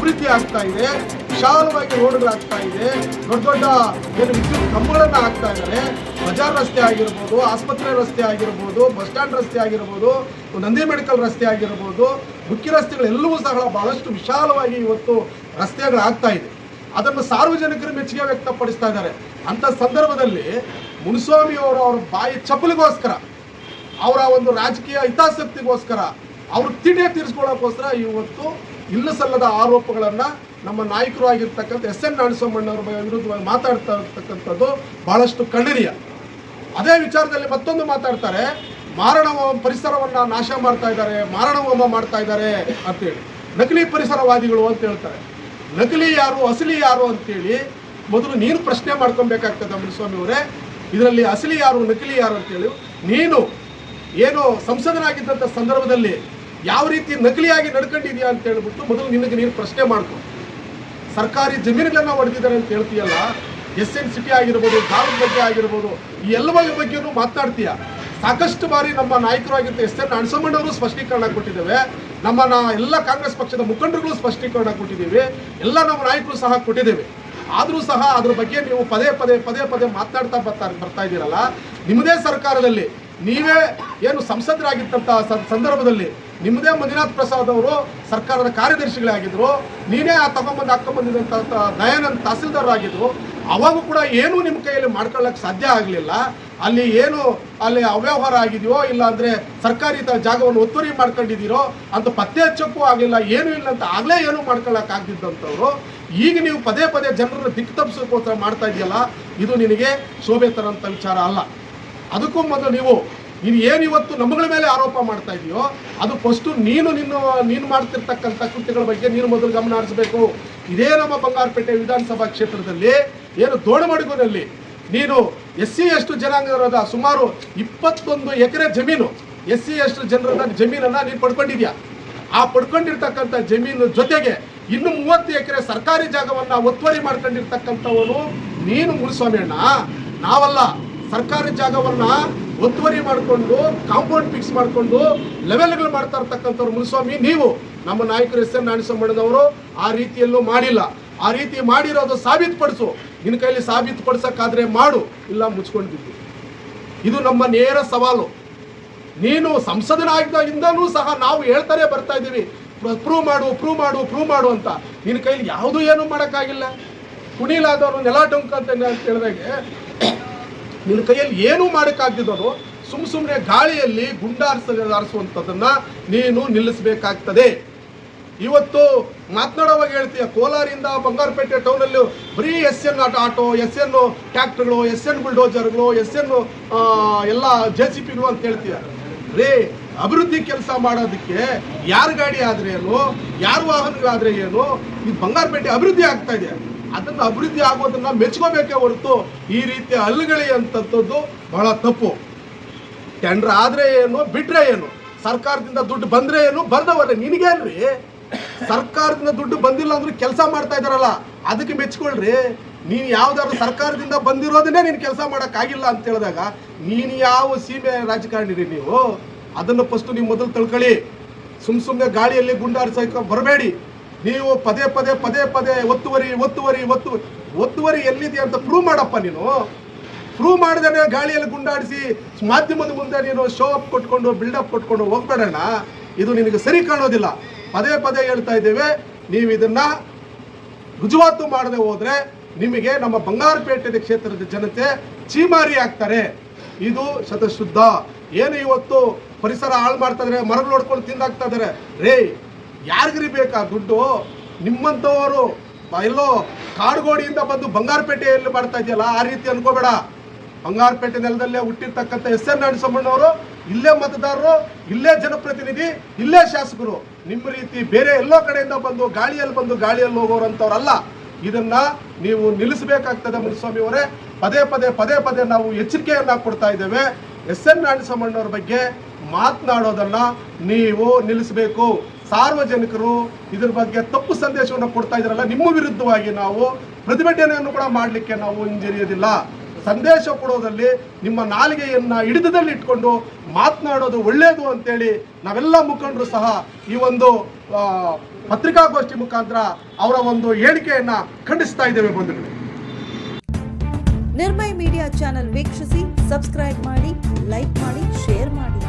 ಅಭಿವೃದ್ಧಿ ಆಗ್ತಾ ಇದೆ, ವಿಶಾಲವಾಗಿ ರೋಡ್ಗಳಾಗ್ತಾ ಇದೆ, ದೊಡ್ಡ ದೊಡ್ಡ ಏನು ವಿದ್ಯುತ್ ಕಂಬಗಳನ್ನು ಹಾಕ್ತಾ ಇದ್ದಾರೆ. ಬಜಾರ್ ರಸ್ತೆ ಆಗಿರ್ಬೋದು, ಆಸ್ಪತ್ರೆ ರಸ್ತೆ ಆಗಿರ್ಬೋದು, ಬಸ್ ಸ್ಟ್ಯಾಂಡ್ ರಸ್ತೆ ಆಗಿರ್ಬೋದು, ನಂದಿ ಮೆಡಿಕಲ್ ರಸ್ತೆ ಆಗಿರ್ಬೋದು, ಮುಖ್ಯ ರಸ್ತೆಗಳೆಲ್ಲವೂ ಸಹ ಬಹಳಷ್ಟು ವಿಶಾಲವಾಗಿ ಇವತ್ತು ರಸ್ತೆಗಳಾಗ್ತಾ ಇದೆ. ಅದನ್ನು ಸಾರ್ವಜನಿಕರು ಮೆಚ್ಚುಗೆ ವ್ಯಕ್ತಪಡಿಸ್ತಾ ಇದ್ದಾರೆ. ಅಂಥ ಸಂದರ್ಭದಲ್ಲಿ ಮುನಿಸ್ವಾಮಿ ಅವರ ಬಾಯಿ ಚಪ್ಪಲಿಗೋಸ್ಕರ, ಅವರ ಒಂದು ರಾಜಕೀಯ ಹಿತಾಸಕ್ತಿಗೋಸ್ಕರ, ಅವರು ತಿಂಡಿ ತೀರಿಸ್ಕೊಳ್ಳೋಕ್ಕೋಸ್ಕರ ಇವತ್ತು ಇಲ್ಲ ಸಲ್ಲದ ಆರೋಪಗಳನ್ನು ನಮ್ಮ ನಾಯಕರು ಆಗಿರ್ತಕ್ಕಂಥ SN ನಾರಾಯಣಸ್ವಾಮಣ್ಣವರ ವಿರುದ್ಧವಾಗಿ ಮಾತಾಡ್ತಾ ಇರ್ತಕ್ಕಂಥದ್ದು ಬಹಳಷ್ಟು ಖಂಡನೀಯ. ಅದೇ ವಿಚಾರದಲ್ಲಿ ಮತ್ತೊಂದು ಮಾತಾಡ್ತಾರೆ, ಮಾರಣ ಪರಿಸರವನ್ನು ನಾಶ ಮಾಡ್ತಾ ಇದ್ದಾರೆ, ಮಾರಣ ಹೋಮ ಮಾಡ್ತಾ ಇದ್ದಾರೆ ಅಂತೇಳಿ, ನಕಲಿ ಪರಿಸರವಾದಿಗಳು ಅಂತ ಹೇಳ್ತಾರೆ. ನಕಲಿ ಯಾರು, ಅಸಲಿ ಯಾರು ಅಂತೇಳಿ ಮೊದಲು ನೀನು ಪ್ರಶ್ನೆ ಮಾಡ್ಕೊಬೇಕಾಗ್ತದೆ ಮುನಿಸ್ವಾಮಿ ಅವರೇ. ಇದರಲ್ಲಿ ಅಸಲಿ ಯಾರು, ನಕಲಿ ಯಾರು ಅಂತೇಳಿ ನೀನು ಏನು ಸಂಸದನಾಗಿದ್ದಂಥ ಸಂದರ್ಭದಲ್ಲಿ ಯಾವ ರೀತಿ ನಕಲಿಯಾಗಿ ನಡ್ಕೊಂಡಿದ್ಯಾ ಅಂತ ಹೇಳ್ಬಿಟ್ಟು ಮೊದಲು ನಿನಗೆ ನೀನು ಪ್ರಶ್ನೆ ಮಾಡ್ಕೊ. ಸರ್ಕಾರಿ ಜಮೀನುಗಳನ್ನ ಹೊಡೆದಿದ್ದಾರೆ ಅಂತ ಹೇಳ್ತೀಯಲ್ಲ, SN ಸಿಟಿ ಆಗಿರ್ಬೋದು, ಗಾಳದ ಬಗ್ಗೆ ಆಗಿರ್ಬೋದು, ಈ ಎಲ್ಲ ಬಗ್ಗೆನೂ ಮಾತನಾಡ್ತೀಯ. ಸಾಕಷ್ಟು ಬಾರಿ ನಮ್ಮ ನಾಯಕರಾಗಿರ್ತ SN ನಾರಾಯಣಸ್ವಾಮಣ್ಣವರು ಸ್ಪಷ್ಟೀಕರಣ ಕೊಟ್ಟಿದ್ದೇವೆ, ಎಲ್ಲ ಕಾಂಗ್ರೆಸ್ ಪಕ್ಷದ ಮುಖಂಡರುಗಳು ಸ್ಪಷ್ಟೀಕರಣ ಕೊಟ್ಟಿದ್ದೀವಿ, ಎಲ್ಲ ನಮ್ಮ ನಾಯಕರು ಸಹ ಕೊಟ್ಟಿದ್ದೇವೆ. ಆದರೂ ಸಹ ಅದ್ರ ಬಗ್ಗೆ ನೀವು ಪದೇ ಪದೇ ಮಾತನಾಡ್ತಾ ಬರ್ತಾ ಇದ್ದೀರಲ್ಲ. ನಿಮ್ಮದೇ ಸರ್ಕಾರದಲ್ಲಿ ನೀವೇ ಏನು ಸಂಸದರಾಗಿದ್ದಂಥ ಸಂದರ್ಭದಲ್ಲಿ ನಿಮ್ಮದೇ ಮಂಜುನಾಥ್ ಪ್ರಸಾದ್ ಅವರು ಸರ್ಕಾರದ ಕಾರ್ಯದರ್ಶಿಗಳೇ ಆಗಿದ್ರು, ನೀನೇ ಹಾಕೊಂಬಂದಿದ್ದಂಥ ದಯಾನಂದ್ ತಹಸೀಲ್ದಾರ್ ಆಗಿದ್ರು. ಅವಾಗೂ ಕೂಡ ಏನೂ ನಿಮ್ಮ ಕೈಯಲ್ಲಿ ಮಾಡ್ಕೊಳ್ಳೋಕ್ಕೆ ಸಾಧ್ಯ ಆಗಲಿಲ್ಲ. ಅಲ್ಲಿ ಅವ್ಯವಹಾರ ಆಗಿದೆಯೋ ಇಲ್ಲ ಅಂದರೆ ಸರ್ಕಾರಿ ಜಾಗವನ್ನು ಒತ್ತುವರಿ ಮಾಡ್ಕೊಂಡಿದ್ದೀರೋ ಅಂತ ಪತ್ತೆ ಹಚ್ಚೋಕ್ಕೂ ಆಗಲಿಲ್ಲ, ಏನೂ ಇಲ್ಲ ಅಂತ ಆಗಲೇ ಏನೂ ಮಾಡ್ಕೊಳ್ಳೋಕೆ ಆಗದಿದ್ದಂಥವ್ರು ಈಗ ನೀವು ಪದೇ ಜನರನ್ನು ದಿಕ್ಕು ತಪ್ಪಿಸೋಕ್ಕೋಸ್ಕರ ಮಾಡ್ತಾ ಇದೆಯಲ್ಲ, ಇದು ನಿನಗೆ ಶೋಭೆ ತರೋಂಥ ವಿಚಾರ ಅಲ್ಲ. ಅದಕ್ಕೂ ಮೊದಲು ನೀನು ಏನು ಇವತ್ತು ನಮ್ಮಗಳ ಮೇಲೆ ಆರೋಪ ಮಾಡ್ತಾ ಇದೆಯೋ ಅದು ಫಸ್ಟು ನೀನು ಮಾಡ್ತಿರ್ತಕ್ಕಂಥ ಕೃತ್ಯಗಳ ಬಗ್ಗೆ ನೀನು ಮೊದಲು ಗಮನ ಹರಿಸಬೇಕು. ಇದೇ ನಮ್ಮ ಬಂಗಾರಪೇಟೆ ವಿಧಾನಸಭಾ ಕ್ಷೇತ್ರದಲ್ಲಿ ಏನು ದೋಣಮಡುಗುನಲ್ಲಿ ನೀನು SC ಎಷ್ಟು ಜನಾಂಗದ ಸುಮಾರು 21 ಎಕರೆ ಜಮೀನು, SC ಎಷ್ಟು ಜನರ ಜಮೀನನ್ನು ನೀನು ಪಡ್ಕೊಂಡಿದ್ಯಾ. ಆ ಪಡ್ಕೊಂಡಿರ್ತಕ್ಕಂಥ ಜಮೀನು ಜೊತೆಗೆ ಇನ್ನು 30 ಎಕರೆ ಸರ್ಕಾರಿ ಜಾಗವನ್ನು ಒತ್ತುವರಿ ಮಾಡ್ಕೊಂಡಿರ್ತಕ್ಕಂಥವನು ನೀನು ಮುನಿಸ್ವಾಮಿ ಅಣ್ಣ, ನಾವಲ್ಲ. ಸರ್ಕಾರಿ ಜಾಗವನ್ನು ಒತ್ತುವರಿ ಮಾಡಿಕೊಂಡು ಕಾಂಪೌಂಡ್ ಫಿಕ್ಸ್ ಮಾಡಿಕೊಂಡು ಲೆವೆಲ್ಗಳು ಮಾಡ್ತಾ ಇರ್ತಕ್ಕಂಥವ್ರು ಮುನಿಸ್ವಾಮಿ ನೀವು. ನಮ್ಮ ನಾಯಕರು SN ನಾರಾಯಣಸ್ವಾಮಣ್ಣನವರು ಆ ರೀತಿಯಲ್ಲೂ ಮಾಡಿಲ್ಲ. ಆ ರೀತಿ ಮಾಡಿರೋದು ಸಾಬೀತುಪಡಿಸು. ನಿನ್ನ ಕೈಲಿ ಸಾಬೀತುಪಡಿಸೋಕ್ಕಾದ್ರೆ ಮಾಡು, ಇಲ್ಲ ಮುಚ್ಕೊಂಡಿದ್ದು. ಇದು ನಮ್ಮ ನೇರ ಸವಾಲು. ನೀನು ಸಂಸದನಾಗಿದ್ದಾಗಿಂದನೂ ಸಹ ನಾವು ಹೇಳ್ತಾನೆ ಬರ್ತಾ ಇದ್ದೀವಿ, ಪ್ರೂವ್ ಮಾಡು ಅಂತ. ನಿನ್ನ ಕೈಲಿ ಯಾವುದೂ ಏನೂ ಮಾಡೋಕ್ಕಾಗಿಲ್ಲ. ಕುಣಿಲಾದವರು ನೆಲ ಡೊಂಕ ಅಂತ ಹೇಳಿದಾಗೆ ನಿನ್ನ ಕೈಯಲ್ಲಿ ಏನೂ ಮಾಡೋಕ್ಕಾಗ್ದಿದ್ದವರು ಸುಮ್ಮನೆ ಗಾಳಿಯಲ್ಲಿ ಗುಂಡಾರಿಸುವಂಥದ್ದನ್ನು ನೀನು ನಿಲ್ಲಿಸಬೇಕಾಗ್ತದೆ. ಇವತ್ತು ಮಾತನಾಡುವಾಗ ಹೇಳ್ತೀಯ, ಕೋಲಾರಿಂದ ಬಂಗಾರಪೇಟೆ ಟೌನಲ್ಲಿ ಬರೀ SN auto, SN ಟ್ಯಾಕ್ಟರ್ಗಳು, SN ಬುಲ್ಡೋಜರ್ಗಳು, SN ಎಲ್ಲ JCPಗಳು ಅಂತ ಹೇಳ್ತೀಯ. ಅಭಿವೃದ್ಧಿ ಕೆಲಸ ಮಾಡೋದಕ್ಕೆ ಯಾರ ಗಾಡಿ ಆದರೆ ಏನು, ಯಾರ ವಾಹನಗಳಾದರೆ ಏನು, ಇದು ಬಂಗಾರಪೇಟೆ ಅಭಿವೃದ್ಧಿ ಆಗ್ತಾ ಇದೆ. ಅದನ್ನು ಅಭಿವೃದ್ಧಿ ಆಗೋದನ್ನ ಮೆಚ್ಕೋಬೇಕೇ ಹೊರತು ಈ ರೀತಿಯ ಹಲ್ಲುಗಳಿ ಅಂತದ್ದು ಬಹಳ ತಪ್ಪು. ಟೆಂಡರ್ ಆದರೆ ಏನು, ಬಿಟ್ರೆ ಏನು, ಸರ್ಕಾರದಿಂದ ದುಡ್ಡು ಬಂದರೆ ಏನು, ಬರ್ದವರೇ ನಿನಗೇನ್ರಿ. ಸರ್ಕಾರದಿಂದ ದುಡ್ಡು ಬಂದಿಲ್ಲ ಅಂದ್ರೆ ಕೆಲಸ ಮಾಡ್ತಾ ಇದ್ದಾರಲ್ಲ, ಅದಕ್ಕೆ ಮೆಚ್ಕೊಳ್ರಿ. ನೀನು ಯಾವ್ದಾದ್ರು ಸರ್ಕಾರದಿಂದ ಬಂದಿರೋದನ್ನೇ ನೀನು ಕೆಲಸ ಮಾಡೋಕ್ಕಾಗಿಲ್ಲ ಅಂತ ಹೇಳಿದಾಗ ನೀನು ಯಾವ ಸೀಮೆ ರಾಜಕಾರಣಿ ನೀವು? ಅದನ್ನು ಫಸ್ಟ್ ನೀವು ಮೊದಲು ತಿಳ್ಕೊಳ್ಳಿ. ಸುಮ್ಮನೆ ಗಾಳಿಯಲ್ಲಿ ಗುಂಡಾರಿಸೋಕೆ ಬರಬೇಡಿ. ನೀವು ಪದೇ ಒತ್ತುವರಿ ಎಲ್ಲಿದೆ ಅಂತ ಪ್ರೂವ್ ಮಾಡಪ್ಪ. ನೀನು ಪ್ರೂವ್ ಮಾಡ್ದೇ ಗಾಳಿಯಲ್ಲಿ ಗುಂಡಾಡಿಸಿ ಮಾಧ್ಯಮದ ಮುಂದೆ ನೀನು ಶೋ ಅಪ್ ಕೊಟ್ಕೊಂಡು ಬಿಲ್ಡಪ್ ಕೊಟ್ಕೊಂಡು ಹೋಗ್ಬೇಡಣ್ಣ. ಇದು ನಿನಗೆ ಸರಿ ಕಾಣೋದಿಲ್ಲ. ಪದೇ ಹೇಳ್ತಾ ಇದ್ದೇವೆ, ನೀವು ಇದನ್ನ ರುಜುವಾತು ಮಾಡದೆ ಹೋದ್ರೆ ನಿಮಗೆ ನಮ್ಮ ಬಂಗಾರಪೇಟೆ ಕ್ಷೇತ್ರದ ಜನತೆ ಚೀಮಾರಿ ಆಗ್ತಾರೆ. ಇದು ಶತಶುದ್ಧ. ಏನು ಇವತ್ತು ಪರಿಸರ ಹಾಳು ಮಾಡ್ತಾ ಇದ್ದಾರೆ, ಮರಗಳು ಹೊಡ್ಕೊಂಡು ತಿಂದಾಗ್ತಾ ಇದ್ದಾರೆ. ಯಾರಿಗ್ರಿ ಬೇಕಾ ದುಡ್ಡು? ನಿಮ್ಮಂಥವರು ಎಲ್ಲೋ ಕಾಡುಗೋಡಿಯಿಂದ ಬಂದು ಬಂಗಾರಪೇಟೆಯಲ್ಲಿ ಮಾಡ್ತಾ ಇದೆಯಲ್ಲ, ಆ ರೀತಿ ಅನ್ಕೋಬೇಡ. ಬಂಗಾರಪೇಟೆ ನೆಲದಲ್ಲೇ ಹುಟ್ಟಿರ್ತಕ್ಕಂಥ SN ನಾರಾಯಣಸ್ವಾಮಣ್ಣವರು ಇಲ್ಲೇ ಮತದಾರರು, ಇಲ್ಲೇ ಜನಪ್ರತಿನಿಧಿ, ಇಲ್ಲೇ ಶಾಸಕರು. ನಿಮ್ಮ ರೀತಿ ಬೇರೆ ಎಲ್ಲೋ ಕಡೆಯಿಂದ ಬಂದು ಗಾಳಿಯಲ್ಲಿ ಹೋಗೋರಂಥವ್ರಲ್ಲ. ಇದನ್ನ ನೀವು ನಿಲ್ಲಿಸಬೇಕಾಗ್ತದೆ ಮುನಿಸ್ವಾಮಿ ಅವರೇ. ಪದೇ ನಾವು ಎಚ್ಚರಿಕೆಯನ್ನ ಕೊಡ್ತಾ ಇದ್ದೇವೆ. SN ನಾರಾಯಣಸ್ವಾಮಣ್ಣವ್ರ ಬಗ್ಗೆ ಮಾತನಾಡೋದನ್ನ ನೀವು ನಿಲ್ಲಿಸಬೇಕು. ಸಾರ್ವಜನಿಕರು ಇದ್ರ ಬಗ್ಗೆ ತಪ್ಪು ಸಂದೇಶವನ್ನು ಕೊಡ್ತಾ ಇದ್ರಲ್ಲ, ನಿಮ್ಮ ವಿರುದ್ಧವಾಗಿ ನಾವು ಪ್ರತಿಭಟನೆಯನ್ನು ಕೂಡ ಮಾಡಲಿಕ್ಕೆ ನಾವು ಹಿಂಜರಿಯೋದಿಲ್ಲ. ಸಂದೇಶ ಕೊಡೋದಲ್ಲಿ ನಿಮ್ಮ ನಾಲಿಗೆಯನ್ನ ಹಿಡಿತದಲ್ಲಿ ಇಟ್ಕೊಂಡು ಮಾತನಾಡೋದು ಒಳ್ಳೆಯದು ಅಂತೇಳಿ ನಾವೆಲ್ಲ ಮುಖಂಡರು ಸಹ ಈ ಒಂದು ಪತ್ರಿಕಾಗೋಷ್ಠಿ ಮುಖಾಂತರ ಅವರ ಒಂದು ಹೇಳಿಕೆಯನ್ನ ಖಂಡಿಸ್ತಾ ಇದ್ದೇವೆ ಬಂಧುಗಳೇ. ನಿರ್ಮಯ ಮೀಡಿಯಾ ಚಾನೆಲ್ ವೀಕ್ಷಿಸಿ, ಸಬ್ಸ್ಕ್ರೈಬ್ ಮಾಡಿ, ಲೈಕ್ ಮಾಡಿ, ಶೇರ್ ಮಾಡಿ.